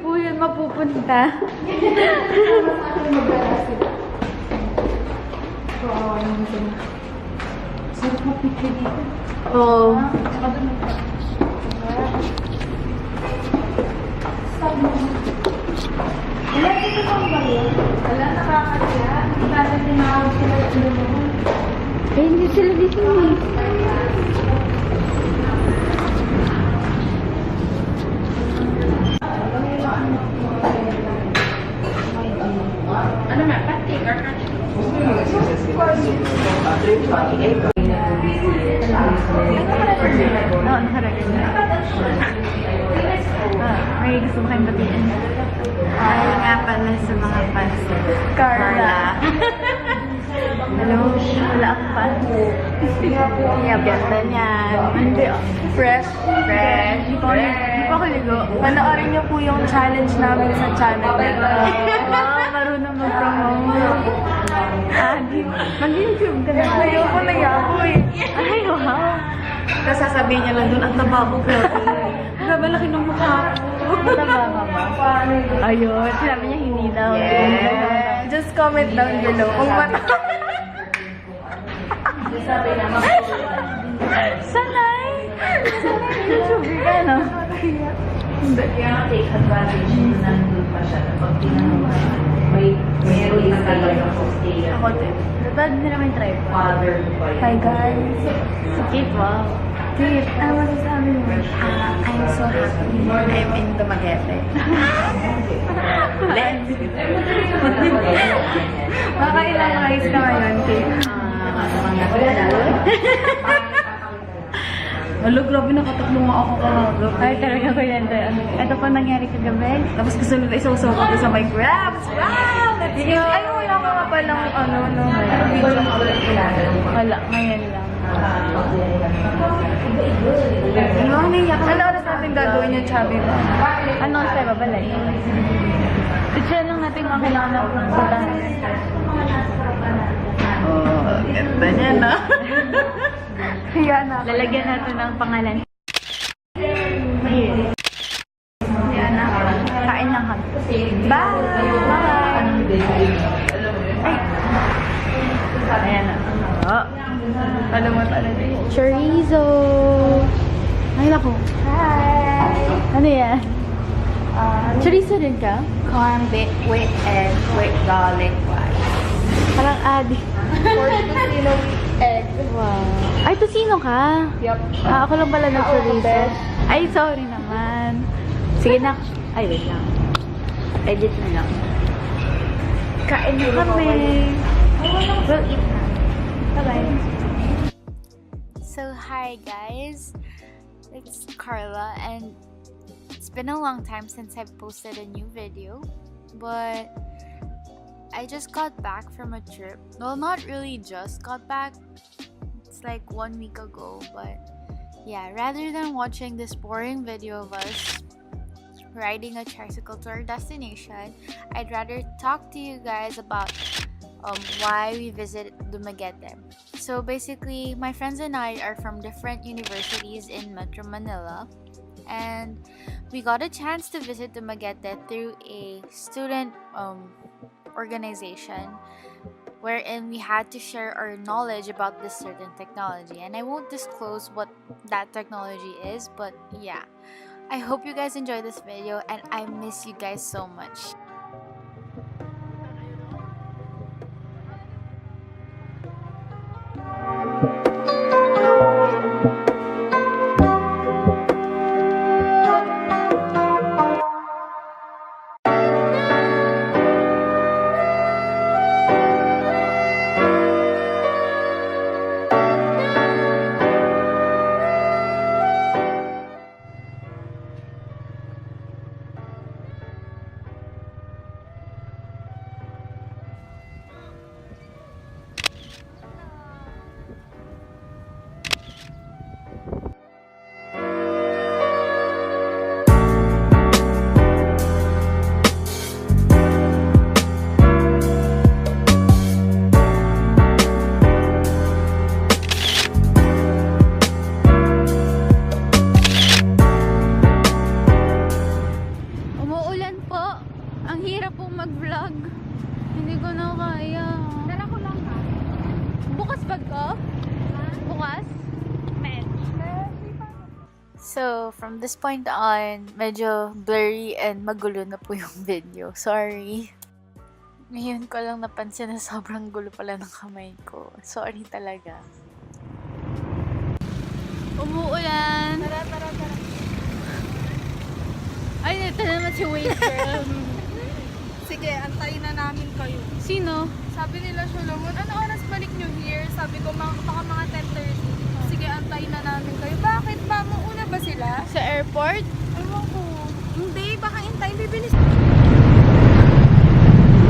po yun mapupunta? Sarap mapikli dito. Oo. Wala dito pang bayo. Wala, nakakaya. Hindi natin tinawag sila yung naman. Eh, hindi sila dito eh. Ano nga, pancake or crunch? Oo, nakaragay na. May gusto mo kayong batiin? Ay nga pala sa mga fans. Carla. Hello, wala akong fans. Ganda niyan. Hindi, fresh. Hindi pa ako ligo. Panoorin niyo po yung challenge namin sa channel. Wow, marunong mag-promote. Mag-YouTube ka na. Ayoko na ako eh. Ay, wow. Tapos sasabihin niya lang doon, ang taba ko, grabe. Grabe, laki ng mukha ko. Tama ka ba? Ayun, sinabi niya hindi daw. Yeah. Just comment down below kung Sanay! Chubby ka, no? Hindi. Kaya take advantage na nandun pa siya pag tinanong meron na talaga sa stay. Ako din. Natad nila may tripod. Father mo ba yun? Hi guys. Si Kate, wow. Kate, ano masasabi mo? I'm so happy. I'm in Dumaguete. Let's! Makailang rice ka ngayon, Kate? Alo, grabe, nakatakbo nga ako kahapon. Ay, talaga ko yan. Ito po nangyari kagabi. Tapos gusto nila isusuko ko sa my grabs. Wow! Let's go! Ay, wala ka nga palang ano, no? Wala, ngayon lang. Ano, naiyak. Ano oras natin gagawin yung Chubby ba? Ano sa babalay? Picture lang natin kung kailangan na pumunta. Oh, ganda niya, no? Kaya na. Lalagyan natin ng pangalan. Kaya na. Kain lang kami. Bye! Bye! Ay. Ayan na. Oh. Alam mo talaga. Chorizo! Ay, naku. Hi! Ano yan? Chorizo din ka? Corn beef with egg with garlic rice. Parang adi. Pork tocino with egg. Wow. Ay, tosino ka? Yup. Ako lang pala ng Ako, chorizo. best. Ay, sorry naman. Sige na. Ay, wait lang. Edit na lang. Kain na kami. We'll eat na. Bye-bye. So, hi guys. It's Carla and it's been a long time since I've posted a new video. But I just got back from a trip. Well, not really just got back. It's like 1 week ago, but yeah, rather than watching this boring video of us riding a tricycle to our destination, I'd rather talk to you guys about why we visited Dumaguete. So basically, my friends and I are from different universities in Metro Manila, and we got a chance to visit Dumaguete through a student organization wherein we had to share our knowledge about this certain technology, and I won't disclose what that technology is, but yeah, I hope you guys enjoy this video and I miss you guys so much. po. Ang hirap po mag-vlog. Hindi ko na kaya. Dala ko lang ha. Bukas bag ko? Bukas? So, from this point on, medyo blurry and magulo na po yung video. Sorry. Ngayon ko lang napansin na sobrang gulo pala ng kamay ko. Sorry talaga. Umuulan. Tara. Ay, ito naman si Wait Girl. Sige, antayin na namin kayo. Sino? Sabi nila, Solomon, ano oras balik nyo here? Sabi ko, baka mga 10:30. Sige, antayin na namin kayo. Bakit ba? Mauna ba sila? Sa airport? Ewan ko. Hindi, baka intayin. Bibilis.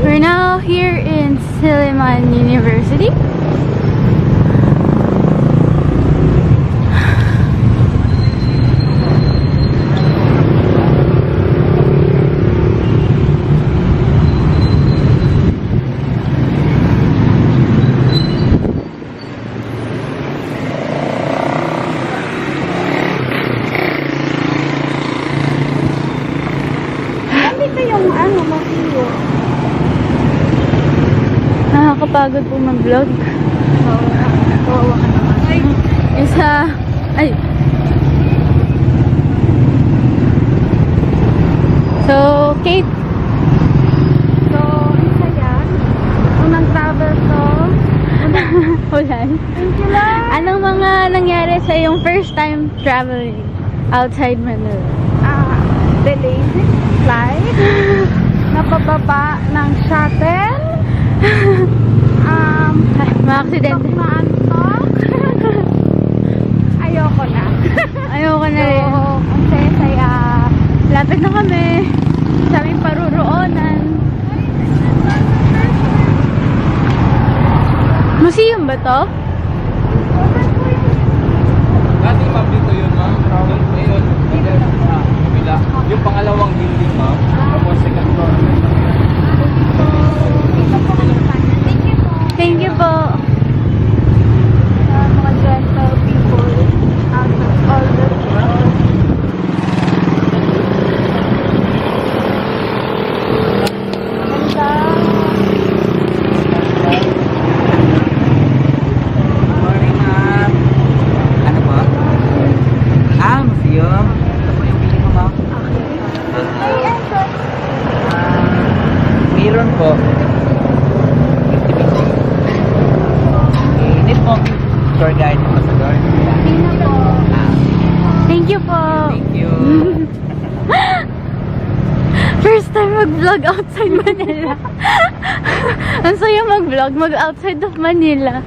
We're now here in Silliman University. Nakakapagod po mag-vlog. Kawawa ka naman. Ay. So, Kate. So, isa yan. Unang travel to. Ulan. Thank you lang. Anong mga nangyari sa iyong first time traveling outside Manila? Delayed flight. Napababa ng shuttle. Mga aksidente. Maantok. Ayoko na. Ayoko na rin. Ang saya-saya. Lapit na kami sa aming paruroonan. Museum ba to? Dati ma'am dito yun ma'am. Doon ngayon. Kabila. Yung pangalawang building ma'am. Tapos second floor. Thank you po. Mga gentle people out of all the world. Morning ma'am. Ano po? Museum. Ito po yung building mo ma'am. Meron po. Need mo tour guide mo sa door. Thank you po. Thank you. First time mag-vlog outside Manila. Ang saya mag-vlog, mag-outside of Manila.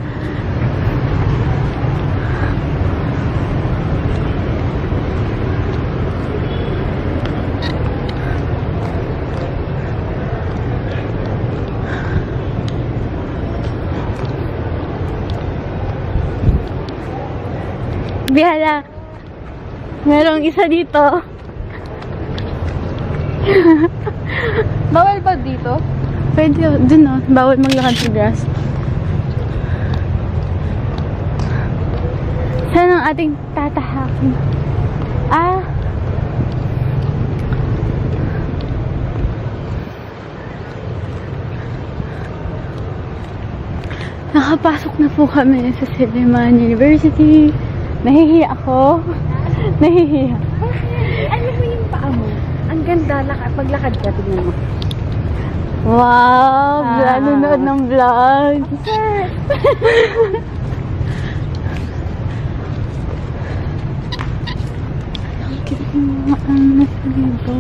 Bihala. Merong isa dito. Bawal ba dito? Pwede, dun o. Bawal maglakad sa grass. Saan ang ating tatahakin? Nakapasok na po kami sa Silliman University. Nahihiya ako. Nahihiya. Ano mo yung paa mo? Ang ganda, paglakad ka, tignan mo. Wow! Nanonood ng vlog. Ang cute ng mga anak dito.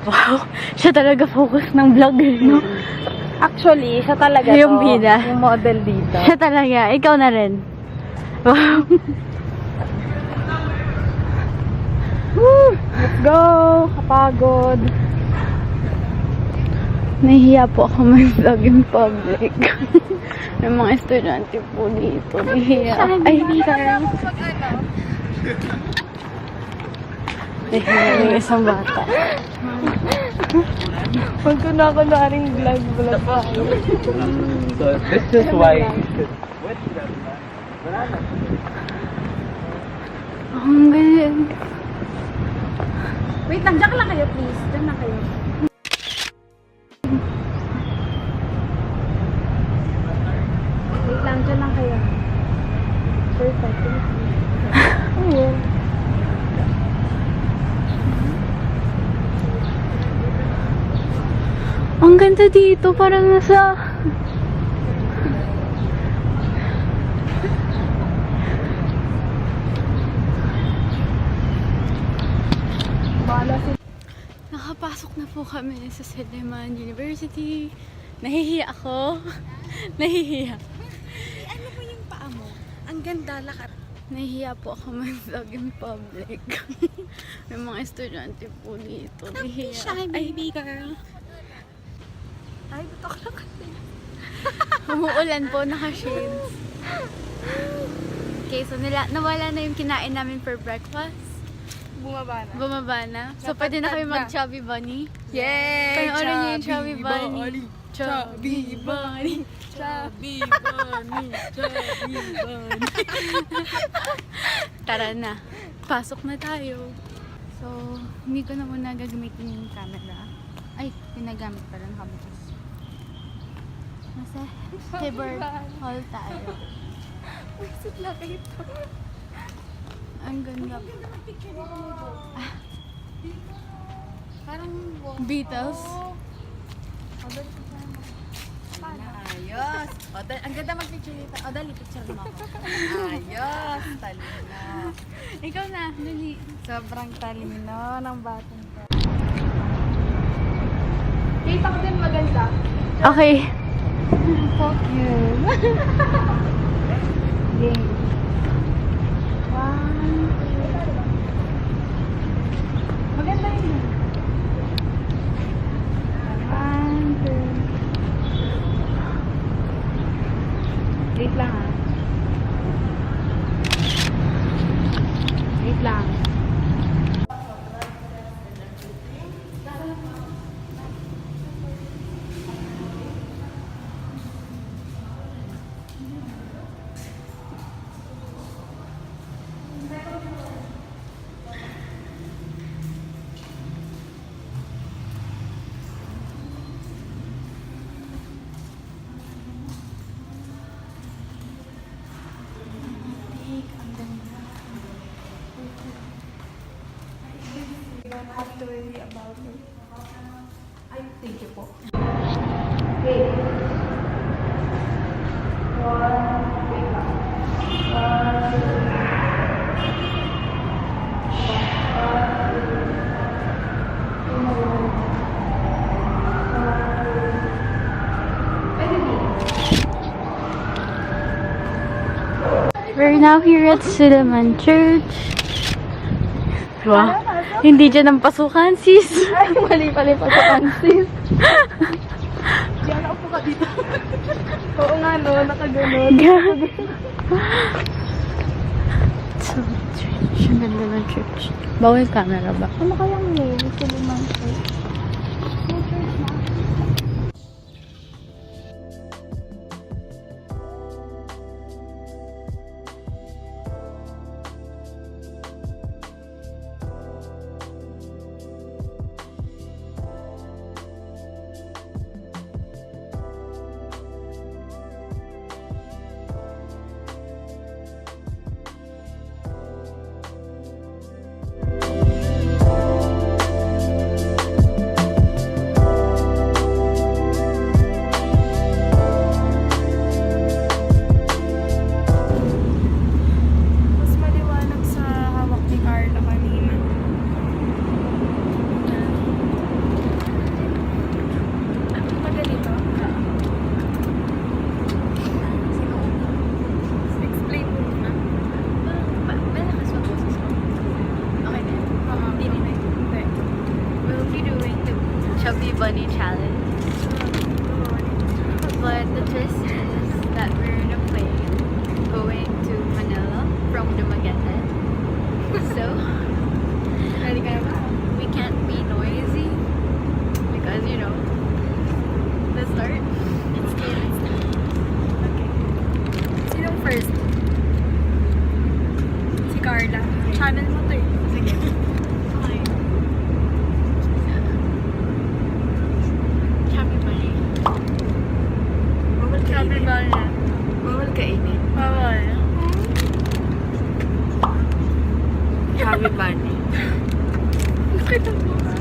Wow! Siya talaga focus ng vlog, no? Actually, siya talaga Yung to. bida. Yung model dito. Siya talaga. Ikaw na rin. Wow! Woo! Let's go! Kapagod. Nahihiya po ako mag-vlog in public. May mga estudyante po dito. Nahihiya ako. Ay, sorry. Nahihiya yung isang bata. Pag kunwari vlog pa. So this is why Wet grass na. Banana. Ang galing. Wait lang, dyan lang kayo please. Dyan lang kayo. Wait lang, dyan lang kayo. Perfect. Oo. Ang ganda dito. Parang nasa... Nakapasok na po kami sa Suleiman University. Nahihiya ako. Nahihiya. Ano mo yung paa mo? Ang ganda, lakat. Nahihiya po ako mag-vlog in public. May mga estudyante po dito. Nahihiya. Shy baby girl. Ay, buto ko lang kasi. Umuulan po, naka-shades. Okay, so nawala na yung kinain namin for breakfast. Bumaba na. Bumaba na. So, pwede na kami mag-Chubby Bunny. Yay! Panoorin niyo yung Chubby Bunny. Chubby Bunny. Chubby bunny. Chubby bunny. Tara na. Pasok na tayo. So, hindi ko na muna gagamitin yung camera. Ay, pinagamit pala nakabukas. Nasa Tiber Hall tayo. Wisit lang kayo to. Ang ganda. Parang Beatles. ayos. O, ang ganda mag-picture dito. O, dali, picture mo ako. Ayos. Talino. Ikaw na, dali. Sobrang talino ng batang ko. Kita ko din maganda. Okay. Fuck you. Game. One, two. Maganda yun. One, two. Wait lang ah. Wait lang. You don't have to worry about it. Ay, thank you po. Wait. Wait lang. We're now here at Suleiman Church. Wow. Hindi dyan ang pasukan, sis. Ay, mali pa sa pansis. Diyan ako po ka dito. Oo nga no, nakaganon. So, church. Ang ganda ng church. Bawal camera ba? Ano kayang name? Suleiman Church. May church na. Chubby bunny. Nakita mo ba?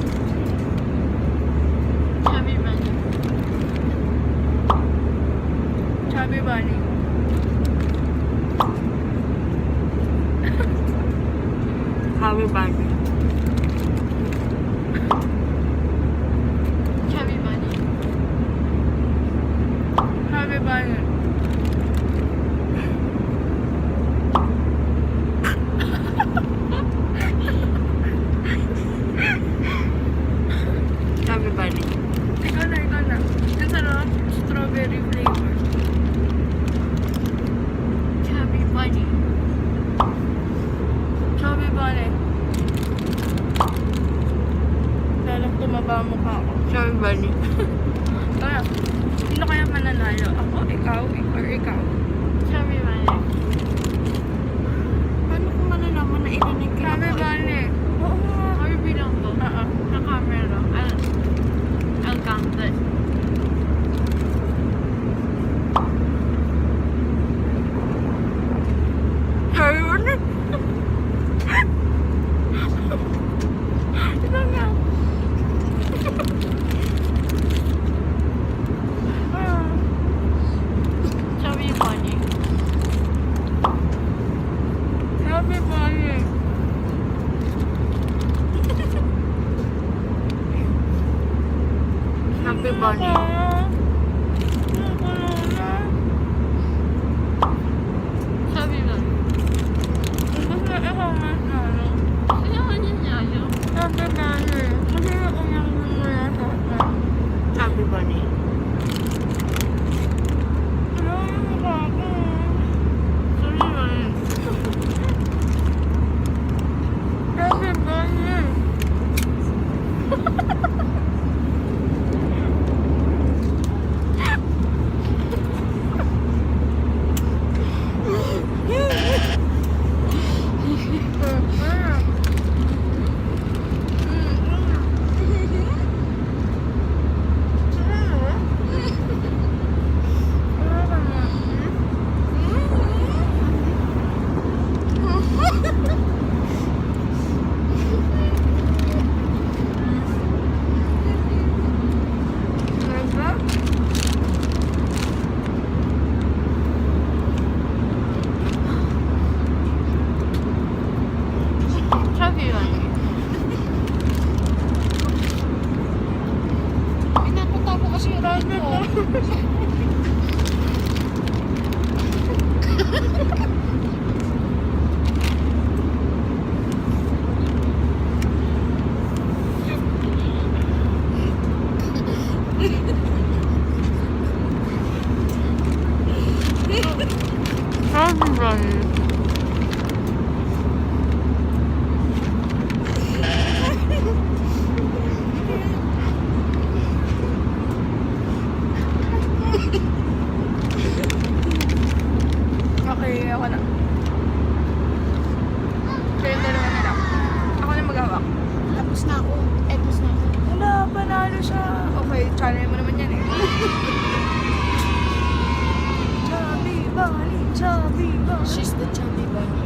Chubby bunny. Chubby bunny. Chubby bunny. Chubby bunny. Chubby bunny. Chubby bunny. Ikaw na, ikaw na. Ang sarap. Strawberry flavor. Chubby bunny. Chubby bunny. Lalang tumaba ang mukha ko. Chubby bunny. Kaya, sino kaya mananalo? Ako, ikaw, or ikaw? Chubby bunny. Paano kung malalaman na ininig ka? Chubby bunny. Oo nga. Or bilang to? Oo. Sa camera. I'll count it. Chubby bunny. Ito nga. Chubby bunny. Chubby bunny. Chubby bunny. Chubby bunny. Gusto na ikaw mas nalo. Kailangan niya niya. Chubby bunny. Kasi unang muna sa akin. Chubby bunny. Kailangan yung mukha ko. Chubby bunny. Chubby bunny. Chubby bunny. Pinapunta ko kasi yung ride ko. Chubby bunny. Okay, ako na. Kayo dalawa na lang. Ako na maghawak. Tapos na ako. Tapos na ako. Wala, panalo siya. Okay, channel mo naman yan eh. Chubby bunny, chubby bunny. She's the chubby bunny.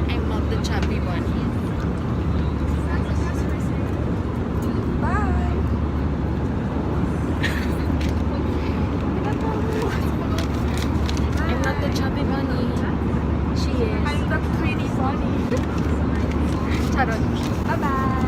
I'm not the chubby bunny. Bye! I'm not the chubby bunny. She is. I'm the pretty bunny. Charot. Bye-bye!